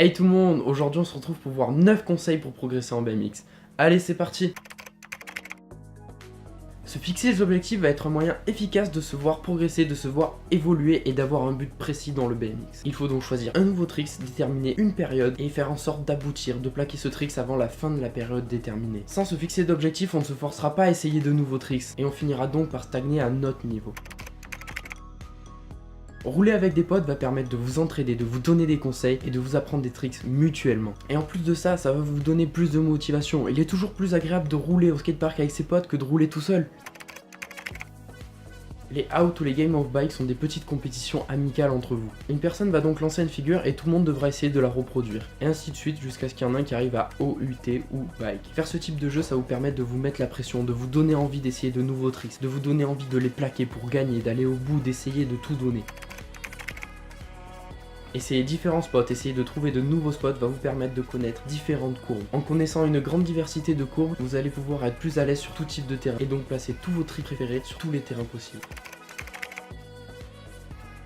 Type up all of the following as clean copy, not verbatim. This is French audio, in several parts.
Hey tout le monde, aujourd'hui on se retrouve pour voir 9 conseils pour progresser en BMX. Allez, c'est parti! Se fixer des objectifs va être un moyen efficace de se voir progresser, de se voir évoluer et d'avoir un but précis dans le BMX. Il faut donc choisir un nouveau trick, déterminer une période et faire en sorte d'aboutir, de plaquer ce trick avant la fin de la période déterminée. Sans se fixer d'objectifs, on ne se forcera pas à essayer de nouveaux tricks et on finira donc par stagner à notre niveau. Rouler avec des potes va permettre de vous entraider, de vous donner des conseils et de vous apprendre des tricks mutuellement. Et en plus de ça, ça va vous donner plus de motivation. Il est toujours plus agréable de rouler au skatepark avec ses potes que de rouler tout seul. Les out ou les game of bike sont des petites compétitions amicales entre vous. Une personne va donc lancer une figure et tout le monde devra essayer de la reproduire. Et ainsi de suite jusqu'à ce qu'il y en ait un qui arrive à OUT ou bike. Faire ce type de jeu, ça vous permet de vous mettre la pression, de vous donner envie d'essayer de nouveaux tricks, de vous donner envie de les plaquer pour gagner, d'aller au bout, d'essayer de tout donner. Essayer différents spots, essayer de trouver de nouveaux spots va vous permettre de connaître différentes courbes. En connaissant une grande diversité de courbes, vous allez pouvoir être plus à l'aise sur tout type de terrain et donc placer tous vos tricks préférés sur tous les terrains possibles.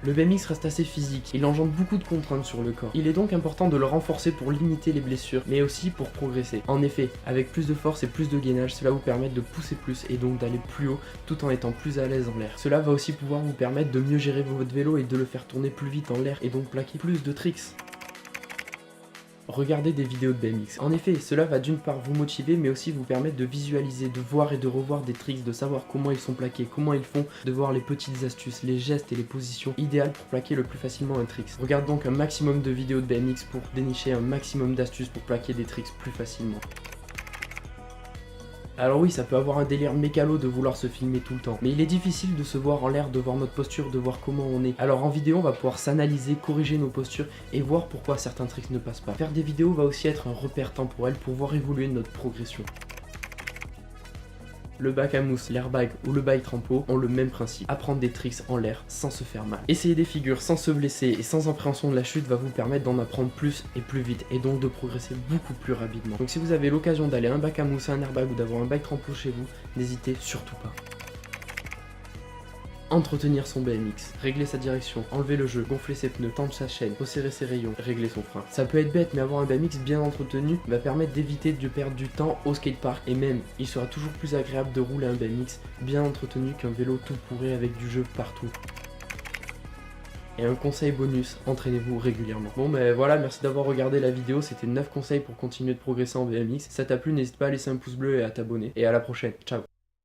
Le BMX reste assez physique, il engendre beaucoup de contraintes sur le corps. Il est donc important de le renforcer pour limiter les blessures, mais aussi pour progresser. En effet, avec plus de force et plus de gainage, cela vous permet de pousser plus et donc d'aller plus haut tout en étant plus à l'aise en l'air. Cela va aussi pouvoir vous permettre de mieux gérer votre vélo et de le faire tourner plus vite en l'air et donc plaquer plus de tricks. Regardez des vidéos de BMX. En effet, cela va d'une part vous motiver, mais aussi vous permettre de visualiser, de voir et de revoir des tricks, de savoir comment ils sont plaqués, comment ils font, de voir les petites astuces, les gestes et les positions idéales pour plaquer le plus facilement un trick. Regarde donc un maximum de vidéos de BMX pour dénicher un maximum d'astuces pour plaquer des tricks plus facilement. Alors oui, ça peut avoir un délire mécalo de vouloir se filmer tout le temps, mais il est difficile de se voir en l'air, de voir notre posture, de voir comment on est. Alors en vidéo, on va pouvoir s'analyser, corriger nos postures et voir pourquoi certains tricks ne passent pas. Faire des vidéos va aussi être un repère temporel pour voir évoluer notre progression. Le bac à mousse, l'airbag ou le bike trampo ont le même principe, apprendre des tricks en l'air sans se faire mal. Essayer des figures sans se blesser et sans appréhension de la chute va vous permettre d'en apprendre plus et plus vite et donc de progresser beaucoup plus rapidement. Donc si vous avez l'occasion d'aller à un bac à mousse, à un airbag ou d'avoir un bike trampo chez vous, n'hésitez surtout pas. Entretenir son BMX, régler sa direction, enlever le jeu, gonfler ses pneus, tendre sa chaîne, resserrer ses rayons, régler son frein. Ça peut être bête, mais avoir un BMX bien entretenu va permettre d'éviter de perdre du temps au skatepark et même il sera toujours plus agréable de rouler un BMX bien entretenu qu'un vélo tout pourri avec du jeu partout. Et un conseil bonus, entraînez-vous régulièrement. Bon ben voilà, merci d'avoir regardé la vidéo, c'était 9 conseils pour continuer de progresser en BMX. Si ça t'a plu, n'hésite pas à laisser un pouce bleu et à t'abonner. Et à la prochaine, ciao.